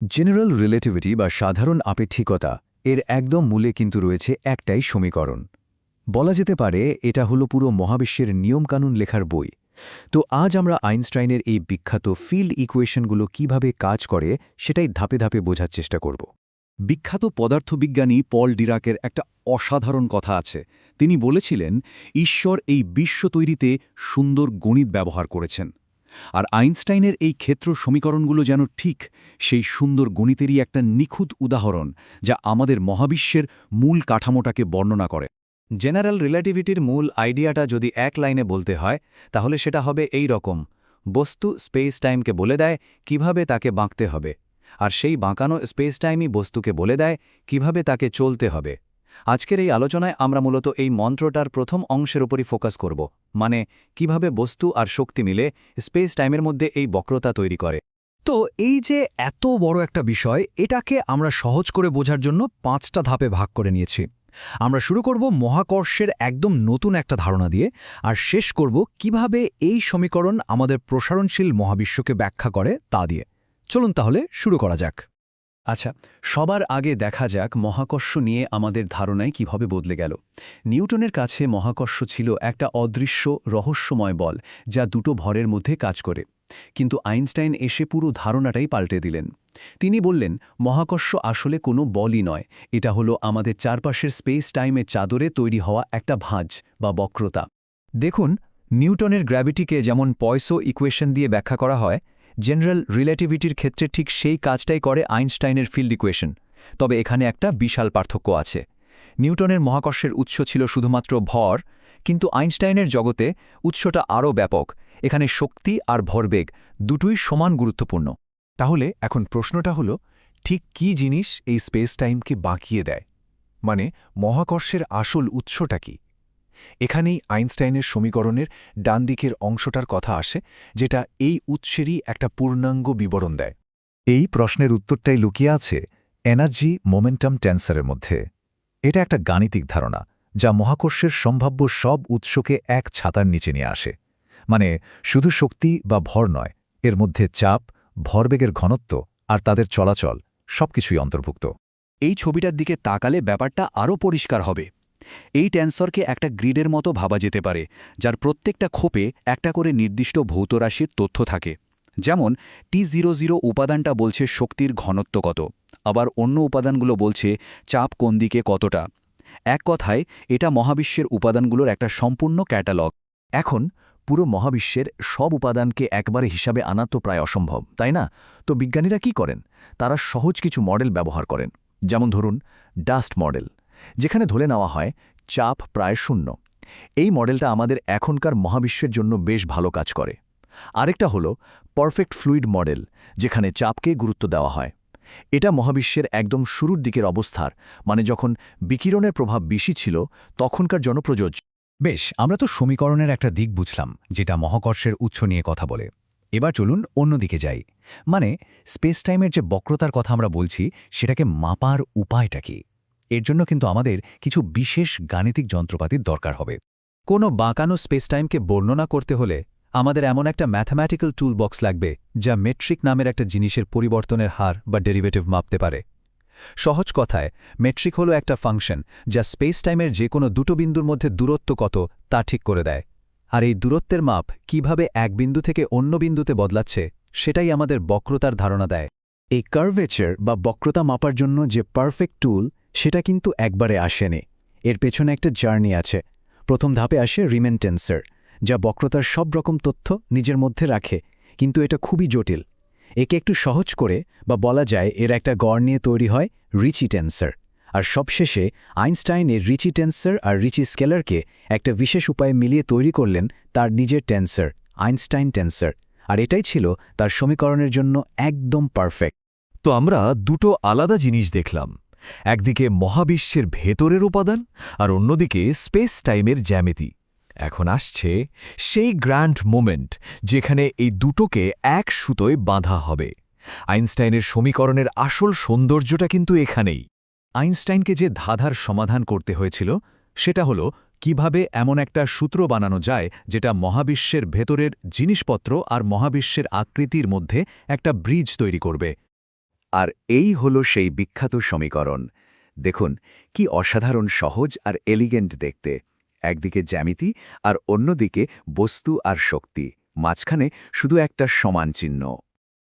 General relativity বা সাধারণ আপেক্ষিকতা এর একদম মূলে কিন্তু রয়েছে একটাই সমীকরণ। বলা যেতে পারে এটা হলো পুরো মহাবিশ্বের নিয়মকানুন লেখার বই। তো আজ আমরা আইনস্টাইনের এই বিখ্যাত ফিল্ড ইকুয়েশনগুলো কিভাবে কাজ করে সেটাই ধাপে ধাপে বোঝার চেষ্টা করব। বিখ্যাত পদার্থবিজ্ঞানী পল ডিরাকের একটা অসাধারণ কথা আছে। তিনি বলেছিলেন, ঈশ্বর এই বিশ্ব তৈরিতে সুন্দর গণিত ব্যবহার করেছেন। আর আইনস্টাইনের এই ক্ষেত্র সমীকরণগুলো যেন ঠিক সেই সুন্দর গণিতেরই একটা নিখুঁত উদাহরণ, যা আমাদের মহাবিশ্বের মূল কাঠামোটাকে বর্ণনা করে। জেনারেল রিলেটিভিটির মূল আইডিয়াটা যদি এক লাইনে বলতে হয় তাহলে সেটা হবে এই রকম: বস্তু স্পেস টাইমকে বলে দেয় কিভাবে তাকে বাঁকতে হবে, আর সেই বাঁকানো স্পেস টাইমই বস্তুকে বলে দেয় কিভাবে তাকে চলতে হবে। আজকের এই আলোচনায় আমরা মূলত এই মন্ত্রটার প্রথম অংশের উপরই ফোকাস করব, মানে কিভাবে বস্তু আর শক্তি মিলে স্পেস টাইমের মধ্যে এই বক্রতা তৈরি করে। তো এই যে এত বড় একটা বিষয়, এটাকে আমরা সহজ করে বোঝার জন্য 5টা ধাপে ভাগ করে নিয়েছি। আমরা শুরু করব মহাকর্ষের একদম নতুন একটা ধারণা দিয়ে, আর শেষ করব কিভাবে এই সমীকরণ আমাদের প্রসারণশীল মহাবিশ্বকে ব্যাখ্যা করে তা দিয়ে। চলুন তাহলে শুরু করা যাক। আচ্ছা, সবার আগে দেখা যাক মহাকর্ষ নিয়ে আমাদের ধারণায় কিভাবে বদলে গেল। নিউটনের কাছে মহাকর্ষ ছিল একটা অদৃশ্য রহস্যময় বল যা দুটো ভরের মধ্যে কাজ করে। কিন্তু আইনস্টাইন এসে পুরো ধারণাটাই পাল্টে দিলেন। তিনি বললেন, মহাকর্ষ আসলে কোনো বলই নয়, এটা হলো আমাদের চারপাশের স্পেস টাইমের চাদরে তৈরি হওয়া একটা ভাঁজ বা বক্রতা। দেখুন, নিউটনের গ্র্যাভিটিকে যেমন পয়সো ইকুয়েশন দিয়ে ব্যাখ্যা করা হয়, জেনারেল রিলেটিভিটির ক্ষেত্রে ঠিক সেই কাজটাই করে আইনস্টাইনের ফিল্ড ইকুয়েশন। তবে এখানে একটা বিশাল পার্থক্য আছে। নিউটনের মহাকর্ষের উৎস ছিল শুধুমাত্র ভর, কিন্তু আইনস্টাইনের জগতে উৎসটা আরও ব্যাপক। এখানে শক্তি আর ভরবেগ দুটোই সমান গুরুত্বপূর্ণ। তাহলে এখন প্রশ্নটা হলো, ঠিক কী জিনিস এই স্পেস টাইমকে বাঁকিয়ে দেয়? মানে মহাকর্ষের আসল উৎসটা কি? এখানেই আইনস্টাইনের সমীকরণের ডান দিকের অংশটার কথা আসে, যেটা এই উৎসেরই একটা পূর্ণাঙ্গ বিবরণ দেয়। এই প্রশ্নের উত্তরটাই লুকিয়ে আছে এনার্জি মোমেন্টাম টেন্সরের মধ্যে। এটা একটা গাণিতিক ধারণা যা মহাকর্ষের সম্ভাব্য সব উৎসকে এক ছাতার নিচে নিয়ে আসে। মানে শুধু শক্তি বা ভর নয়, এর মধ্যে চাপ, ভরবেগের ঘনত্ব আর তাদের চলাচল সবকিছুই অন্তর্ভুক্ত। এই ছবিটার দিকে তাকালে ব্যাপারটা আরও পরিষ্কার হবে। এই টেন্সরকে একটা গ্রিডের মতো ভাবা যেতে পারে, যার প্রত্যেকটা খোপে একটা করে নির্দিষ্ট ভৌতরাশির তথ্য থাকে। যেমন T00 উপাদানটা বলছে শক্তির ঘনত্ব কত, আবার অন্য উপাদানগুলো বলছে চাপ কোন দিকে কতটা। এক কথায়, এটা মহাবিশ্বের উপাদানগুলোর একটা সম্পূর্ণ ক্যাটালগ। এখন পুরো মহাবিশ্বের সব উপাদানকে একবারে হিসাবে আনা তো প্রায় অসম্ভব, তাই না? তো বিজ্ঞানীরা কি করেন? তারা সহজ কিছু মডেল ব্যবহার করেন। যেমন ধরুন ডাস্ট মডেল, যেখানে ধরে নেওয়া হয় চাপ প্রায় শূন্য। এই মডেলটা আমাদের এখনকার মহাবিশ্বের জন্য বেশ ভালো কাজ করে। আরেকটা হলো পারফেক্ট ফ্লুইড মডেল, যেখানে চাপকে গুরুত্ব দেওয়া হয়। এটা মহাবিশ্বের একদম শুরুর দিকের অবস্থার, মানে যখন বিকিরণের প্রভাব বেশি ছিল তখনকার জন্য প্রযোজ্য। বেশ, আমরা তো সমীকরণের একটা দিক বুঝলাম, যেটা মহাকর্ষের উৎস নিয়ে কথা বলে। এবার চলুন অন্যদিকে যাই। মানে স্পেস টাইমের যে বক্রতার কথা আমরা বলছি, সেটাকে মাপার উপায়টা কি? এর জন্য কিন্তু আমাদের কিছু বিশেষ গাণিতিক যন্ত্রপাতির দরকার হবে। কোনো বাঁকানো স্পেস টাইমকে বর্ণনা করতে হলে আমাদের এমন একটা ম্যাথমেটিক্যাল টুল বক্স লাগবে যা মেট্রিক নামের একটা জিনিসের পরিবর্তনের হার বা ডেরিভেটিভ মাপতে পারে। সহজ কথায়, মেট্রিক হলো একটা ফাংশন যা স্পেস টাইমের যে কোনো দুটো বিন্দুর মধ্যে দূরত্ব কত তা ঠিক করে দেয়। আর এই দূরত্বের মাপ কিভাবে এক বিন্দু থেকে অন্য বিন্দুতে বদলাচ্ছে, সেটাই আমাদের বক্রতার ধারণা দেয়। এই কার্ভেচার বা বক্রতা মাপার জন্য যে পারফেক্ট টুল, সেটা কিন্তু একবারে আসেনি। এর পেছনে একটা জার্নি আছে। প্রথম ধাপে আসে রিমেন টেন্সর, যা বক্রতার সব রকম তথ্য নিজের মধ্যে রাখে, কিন্তু এটা খুবই জটিল। একে একটু সহজ করে বা বলা যায় এর একটা গড় নিয়ে তৈরি হয় রিচি টেন্সর। আর সবশেষে আইনস্টাইন এর রিচি টেন্সর আর রিচি স্কেলারকে একটা বিশেষ উপায়ে মিলিয়ে তৈরি করলেন তার নিজের টেন্সর, আইনস্টাইন টেন্সর। আর এটাই ছিল তার সমীকরণের জন্য একদম পারফেক্ট। তো আমরা দুটো আলাদা জিনিস দেখলাম, একদিকে মহাবিশ্বের ভেতরের উপাদান আর অন্যদিকে স্পেস টাইমের জ্যামিতি। এখন আসছে সেই গ্র্যান্ড মোমেন্ট, যেখানে এই দুটোকে এক সুতোয় বাঁধা হবে। আইনস্টাইনের সমীকরণের আসল সৌন্দর্যটা কিন্তু এখানেই। আইনস্টাইনকে যে ধাঁধার সমাধান করতে হয়েছিল সেটা হলো কিভাবে এমন একটা সূত্র বানানো যায় যেটা মহাবিশ্বের ভেতরের জিনিসপত্র আর মহাবিশ্বের আকৃতির মধ্যে একটা ব্রিজ তৈরি করবে। আর এই হলো সেই বিখ্যাত সমীকরণ। দেখুন কি অসাধারণ সহজ আর এলিগেন্ট দেখতে। একদিকে জ্যামিতি আর অন্যদিকে বস্তু আর শক্তি, মাঝখানে শুধু একটা সমান চিহ্ন।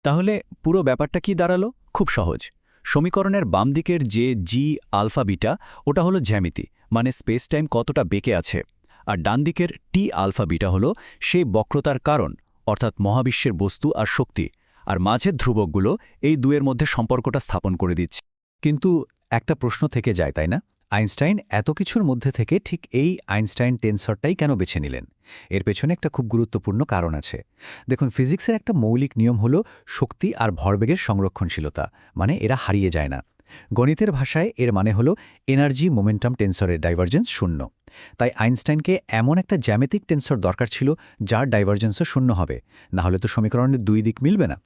তাহলে পুরো ব্যাপারটা কি দাঁড়ালো? খুব সহজ। সমীকরণের বাম দিকের যে জি আলফা বিটা, ওটা হলো জ্যামিতি, মানে স্পেস টাইম কতটা বেঁকে আছে। আর ডান দিকের টি আলফা বিটা হলো সেই বক্রতার কারণ, অর্থাৎ মহাবিশ্বের বস্তু আর শক্তি। আর মাঝের ধ্রুবকগুলো এই দুয়ের মধ্যে সম্পর্কটা স্থাপন করে দিচ্ছে। কিন্তু একটা প্রশ্ন থেকে যায়, তাই না? আইনস্টাইন এত কিছুর মধ্যে থেকে ঠিক এই আইনস্টাইন টেনসরটাই কেন বেছে নিলেন? এর পেছনে একটা খুব গুরুত্বপূর্ণ কারণ আছে। দেখুন, ফিজিক্সের একটা মৌলিক নিয়ম হলো শক্তি আর ভরবেগের সংরক্ষণশীলতা, মানে এরা হারিয়ে যায় না। গণিতের ভাষায় এর মানে হলো এনার্জি মোমেন্টাম টেনসরের ডাইভারজেন্স 0। তাই আইনস্টাইনকে এমন একটা জ্যামিতিক টেনসর দরকার ছিল যার ডাইভারজেন্সও 0 হবে, না হলে তো সমীকরণের দুই দিক মিলবে না।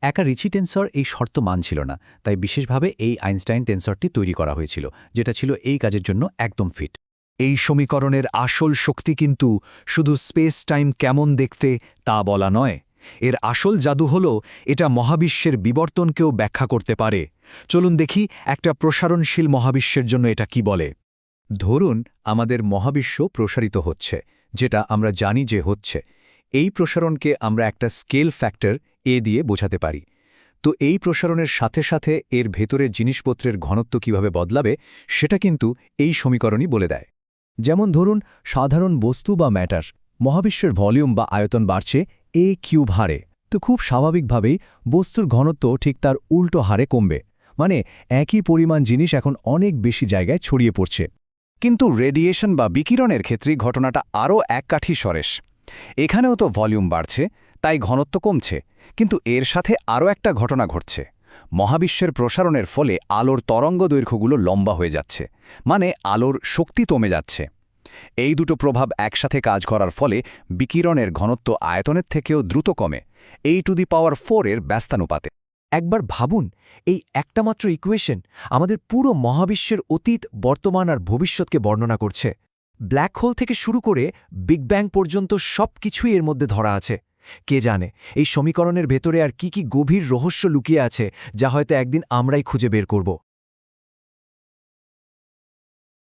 একা রিচি টেনসর এই শর্ত মানছিল না, তাই বিশেষভাবে এই আইনস্টাইন টেনসরটি তৈরি করা হয়েছিল, যেটা ছিল এই কাজের জন্য একদম ফিট। এই সমীকরণের আসল শক্তি কিন্তু শুধু স্পেস টাইম কেমন দেখতে তা বলা নয়। এর আসল জাদু হল এটা মহাবিশ্বের বিবর্তনকেও ব্যাখ্যা করতে পারে। চলুন দেখি একটা প্রসারণশীল মহাবিশ্বের জন্য এটা কি বলে। ধরুন আমাদের মহাবিশ্ব প্রসারিত হচ্ছে, যেটা আমরা জানি যে হচ্ছে। এই প্রসারণকে আমরা একটা স্কেল ফ্যাক্টর এ দিয়ে বোঝাতে পারি। তো এই প্রসারণের সাথে সাথে এর ভেতরের জিনিসপত্রের ঘনত্ব কিভাবে বদলাবে সেটা কিন্তু এই সমীকরণই বলে দেয়। যেমন ধরুন সাধারণ বস্তু বা ম্যাটার, মহাবিশ্বের ভলিউম বা আয়তন বাড়ছে এ কিউব হারে, তো খুব স্বাভাবিকভাবেই বস্তুর ঘনত্ব ঠিক তার উল্টো হারে কমবে, মানে একই পরিমাণ জিনিস এখন অনেক বেশি জায়গায় ছড়িয়ে পড়ছে। কিন্তু রেডিয়েশন বা বিকিরণের ক্ষেত্রে ঘটনাটা আরও এক কাঠি সরেস। এখানেও তো ভলিউম বাড়ছে, তাই ঘনত্ব কমছে, কিন্তু এর সাথে আরও একটা ঘটনা ঘটছে। মহাবিশ্বের প্রসারণের ফলে আলোর তরঙ্গ দৈর্ঘ্যগুলো লম্বা হয়ে যাচ্ছে, মানে আলোর শক্তি কমে যাচ্ছে। এই দুটো প্রভাব একসাথে কাজ করার ফলে বিকিরণের ঘনত্ব আয়তনের থেকেও দ্রুত কমে, a⁴ এর ব্যস্তানুপাতে। একবার ভাবুন, এই একটা মাত্র ইকুয়েশন আমাদের পুরো মহাবিশ্বের অতীত, বর্তমান আর ভবিষ্যৎকে বর্ণনা করছে। ব্ল্যাক হোল থেকে শুরু করে বিগ ব্যাং পর্যন্ত সব কিছুই এর মধ্যে ধরা আছে। কে জানে এই সমীকরণের ভেতরে আর কি কি গভীর রহস্য লুকিয়ে আছে, যা হয়তো একদিন আমরাই খুঁজে বের করব।